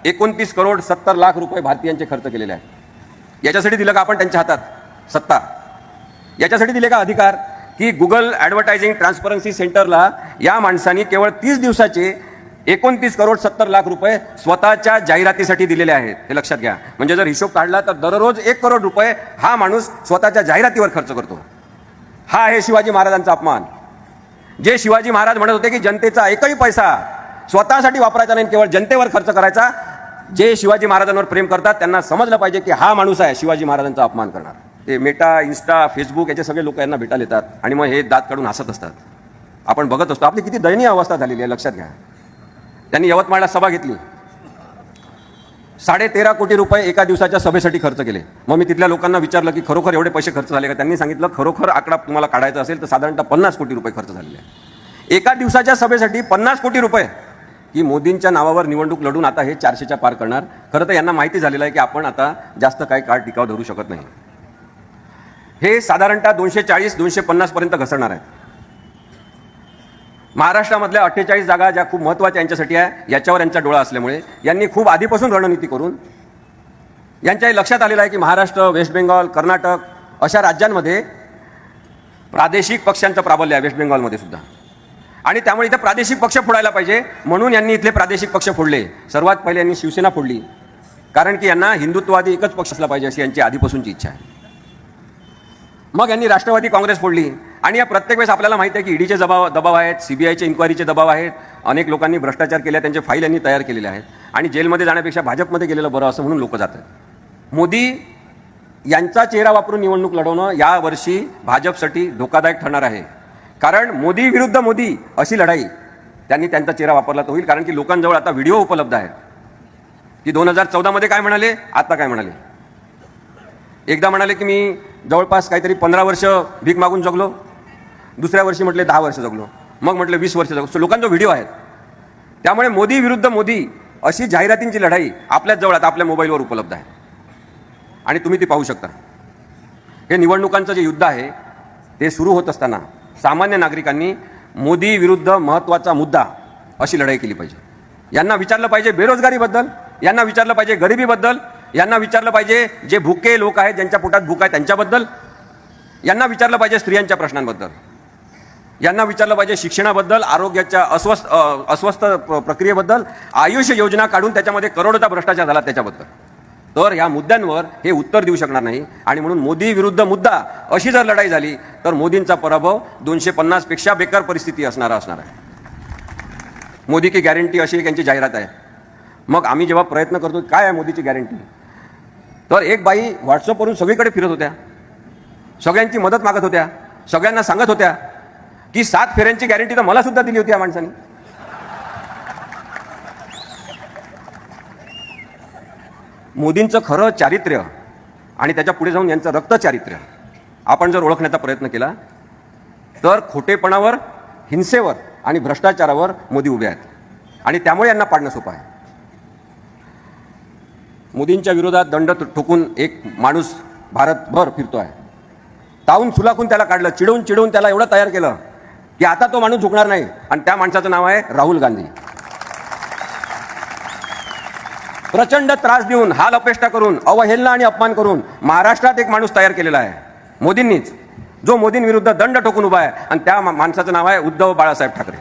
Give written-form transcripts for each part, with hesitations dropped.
29,70,00,000 रुपये भारतीयांचे खर्च केलेले आहेत। याच्यासाठी दिलं का आपण त्यांच्या हातात सत्ता? याच्यासाठी दिले का अधिकार की गुगल ॲडव्हर्टायझिंग ट्रान्सपरन्सी सेंटरला या माणसांनी केवळ 30 दिवसाचे 29,70,00,000 रुपये स्वतःच्या जाहिरातीसाठी दिलेले आहेत? हे लक्षात घ्या। म्हणजे जर हिशोब काढला तर दररोज 1 करोड रुपये हा माणूस स्वतःच्या जाहिरातीवर खर्च करतो। हा आहे शिवाजी महाराजांचा अपमान। जे शिवाजी महाराज म्हणत होते की जनतेचा एकही पैसा स्वतःसाठी वापरायचा नाही, केवळ जनतेवर खर्च करायचा, जे शिवाजी महाराजांवर प्रेम करतात त्यांना समजलं पाहिजे की हा माणूस आहे शिवाजी महाराजांचा अपमान करणार। ते मेटा, इन्स्टा, फेसबुक याचे सगळे लोक यांना भेटायला येतात आणि मग हे दात काढून हसत असतात। आपण बघत असतो आपली किती दयनीय अवस्था झालेली आहे, लक्षात घ्या। त्यांनी यवतमाळला सभा घेतली, 13.5 कोटी रुपये एका दिवसाच्या सभेसाठी खर्च केले। मग मी तिथल्या लोकांना विचारलं की खरोखर एवढे पैसे खर्च झाले का? त्यांनी सांगितलं खरोखर आकडा तुम्हाला काढायचा असेल तर साधारणतः 50 कोटी रुपये खर्च झालेले आहे एका दिवसाच्या सभेसाठी। 50 कोटी रुपये की मोदींच्या नावावर निवडणूक लढून आता हे 400च्या पार करणार। खरं तर यांना माहिती झालेलं आहे की आपण आता जास्त काही काळ टिकाव धरू शकत नाही। हे साधारणतः 240-250 पर्यंत घसरणार आहेत। महाराष्ट्रामधल्या 48 जागा ज्या खूप महत्त्वाच्या यांच्यासाठी आहे, याच्यावर यांचा डोळा असल्यामुळे यांनी खूप आधीपासून रणनीती करून यांच्या लक्षात आलेलं आहे की महाराष्ट्र, वेस्ट बेंगॉल, कर्नाटक अशा राज्यांमध्ये प्रादेशिक पक्षांचं प्राबल्य आहे, वेस्ट बेंगॉलमध्ये सुद्धा, आणि त्यामुळे इथे प्रादेशिक पक्ष फोडायला पाहिजे म्हणून यांनी इथले प्रादेशिक पक्ष फोडले। सर्वात पहिले यांनी शिवसेना फोडली, कारण की यांना हिंदुत्ववादी एकच पक्ष असला पाहिजे अशी यांची आधीपासूनची इच्छा आहे। मग यांनी राष्ट्रवादी काँग्रेस फोडली, आणि या प्रत्येक वेळेस आपल्याला माहिती आहे की ईडीचे दबाव आहेत, सीबीआयचे इन्क्वायरीचे दबाव आहेत, अनेक लोकांनी भ्रष्टाचार केले, त्यांचे फाईल यांनी तयार केलेले आहेत, आणि जेलमध्ये जाण्यापेक्षा भाजपमध्ये गेलेलं बरं असं म्हणून लोक जातात। मोदी यांचा चेहरा वापरून निवडणूक लढवणं यावर्षी भाजपसाठी धोकादायक ठरणार आहे, कारण मोदी विरुद्ध मोदी अशी लढाई त्यांनी त्यांचा चेहरा वापरला तर होईल। कारण की लोकांजवळ आता व्हिडिओ उपलब्ध आहेत की 2014 मध्ये काय म्हणाले, आता काय म्हणाले। एकदा म्हणाले की मी जवळपास काहीतरी 15 वर्ष भीक मागून जगलो, दुसऱ्या वर्षी म्हटले 10 वर्ष जगलो, मग म्हटले 20 वर्ष जगलो। लोकांचा व्हिडिओ आहेत। त्यामुळे मोदी विरुद्ध मोदी अशी जाहिरातींची लढाई आपल्याच जवळ आता आपल्या मोबाईलवर उपलब्ध आहे आणि तुम्ही ती पाहू शकता। हे निवडणुकांचं जे युद्ध आहे ते सुरू होत असताना सामान्य नागरिकांनी मोदी विरुद्ध महत्त्वाचा मुद्दा अशी लढाई केली पाहिजे। यांना विचारलं पाहिजे बेरोजगारीबद्दल, यांना विचारलं पाहिजे गरिबीबद्दल, यांना विचारलं पाहिजे जे भुके लोक आहेत, ज्यांच्या पोटात भूक आहे त्यांच्याबद्दल, यांना विचारलं पाहिजे स्त्रियांच्या प्रश्नांबद्दल, यांना विचारलं पाहिजे शिक्षणाबद्दल, आरोग्याच्या अस्वस्थ प्रक्रियेबद्दल, आयुष्य योजना काढून त्याच्यामध्ये करोडोचा भ्रष्टाचार झाला त्याच्याबद्दल। तर या मुद्द्यांवर हे उत्तर देऊ शकणार नाही, आणि म्हणून मोदी विरुद्ध मुद्दा अशी जर लढाई झाली तर मोदींचा पराभव 250 पेक्षा बेकार परिस्थिती असणार आहे। मोदी की गॅरंटी अशी एक यांची जाहिरात आहे। मग आम्ही जेव्हा प्रयत्न करतो काय आहे मोदीची गॅरंटी, तर एक बाई व्हॉट्सअपवरून सगळीकडे फिरत होत्या, सगळ्यांची मदत मागत होत्या, सगळ्यांना सांगत होत्या की 7 फेऱ्यांची गॅरंटी तर मला सुद्धा दिली होती या माणसाने। मोदींचं खरं चारित्र्य आणि त्याच्या पुढे जाऊन यांचं रक्त चारित्र्य आपण जर ओळखण्याचा प्रयत्न केला तर खोटेपणावर, हिंसेवर आणि भ्रष्टाचारावर मोदी उभे आहेत, आणि त्यामुळे यांना पाडणं सोपं आहे। मोदींच्या विरोधात दंड ठोकून एक माणूस भारतभर फिरतो आहे। तावून सुलाखून त्याला काढलं, चिडवून त्याला एवढं तयार केलं की आता तो माणूस झुकणार नाही, आणि त्या माणसाचं नाव आहे राहुल गांधी। प्रचंड त्रास देऊन, हाल अपेष्टा करून, अवहेलना आणि अपमान करून महाराष्ट्रात एक माणूस तयार केलेला आहे मोदींनीच, जो मोदींविरुद्ध दंड ठोकून उभा आहे, आणि त्या माणसाचं नाव आहे उद्धव बाळासाहेब ठाकरे।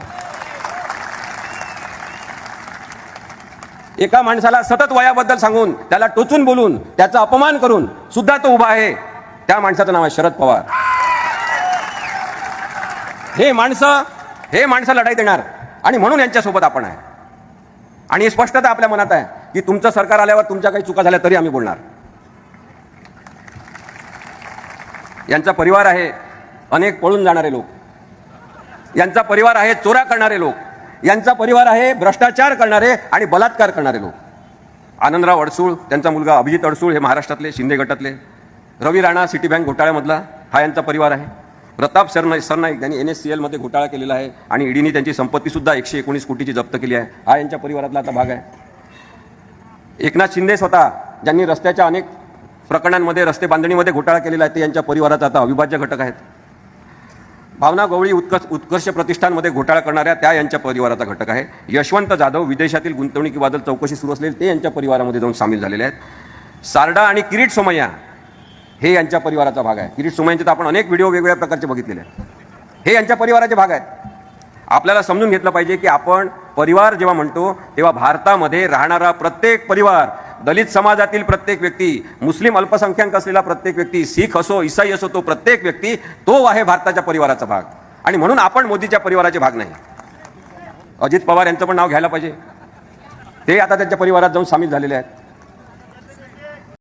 एका माणसाला सतत वयाबद्दल सांगून, त्याला टोचून बोलून, त्याचा अपमान करून सुद्धा तो उभा आहे, त्या माणसाचं नाव आहे शरद पवार। हे माणसं लढाई देणार, आणि म्हणून यांच्यासोबत आपण आहे, आणि स्पष्टता आपल्या मनात आहे की तुमचं सरकार आल्यावर तुमच्या काही चुका झाल्या तरी आम्ही बोलणार। यांचा परिवार आहे अनेक पळून जाणारे लोक, यांचा परिवार आहे चोऱ्या करणारे लोक, यांचा परिवार आहे भ्रष्टाचार करणारे आणि बलात्कार करणारे लोक। आनंदराव अडसूळ, त्यांचा मुलगा अभिजित अडसूळ हे महाराष्ट्रातले शिंदे गटातले, रवी राणा सिटी बँक घोटाळ्यामधला हा यांचा परिवार आहे, प्रताप सरनाईक यांनी NSCL मध्ये घोटाळा केलेला आहे आणि ईडीने त्यांची संपत्ती सुद्धा 119 कोटीची जप्त केली आहे, हा यांच्या परिवारातला आता भाग आहे। एकनाथ शिंदे स्वतः ज्यांनी रस्त्याच्या अनेक प्रकरणांमध्ये, रस्ते बांधणीमध्ये घोटाळा केलेला आहे, ते यांच्या परिवाराचा आता अविभाज्य घटक आहेत। भावना गवळी उत्कर्ष प्रतिष्ठानमध्ये घोटाळा करणाऱ्या त्या यांच्या परिवाराचा घटक आहे. यशवंत जाधव विदेशातील गुंतवणुकीबद्दल चौकशी सुरू असलेली ते यांच्या परिवारामध्ये जाऊन सामील झालेले आहेत. सारडा आणि किरीट सोमय्या हे यांच्या परिवाराचा भाग आहे. किरीट सोमय्यांचे तर आपण अनेक व्हिडिओ वेगवेगळ्या प्रकारचे बघितलेले आहेत. हे यांच्या परिवाराचे भाग आहेत. आपल्याला समजून घेतलं पाहिजे की आपण परिवार जेव्हा म्हणतो तेव्हा भारतामध्ये राहणारा प्रत्येक परिवार, दलित समाजातील प्रत्येक व्यक्ती, मुस्लिम अल्पसंख्याक असलेला प्रत्येक व्यक्ती, शीख असो ईसाई असो, तो प्रत्येक व्यक्ती तो आहे भारताच्या परिवाराचा भाग. आणि म्हणून आपण मोदीच्या परिवाराचे भाग नाही. अजित पवार यांचं पण नाव घ्यायला पाहिजे. ते आता त्यांच्या परिवारात जाऊन सामील झालेले आहेत.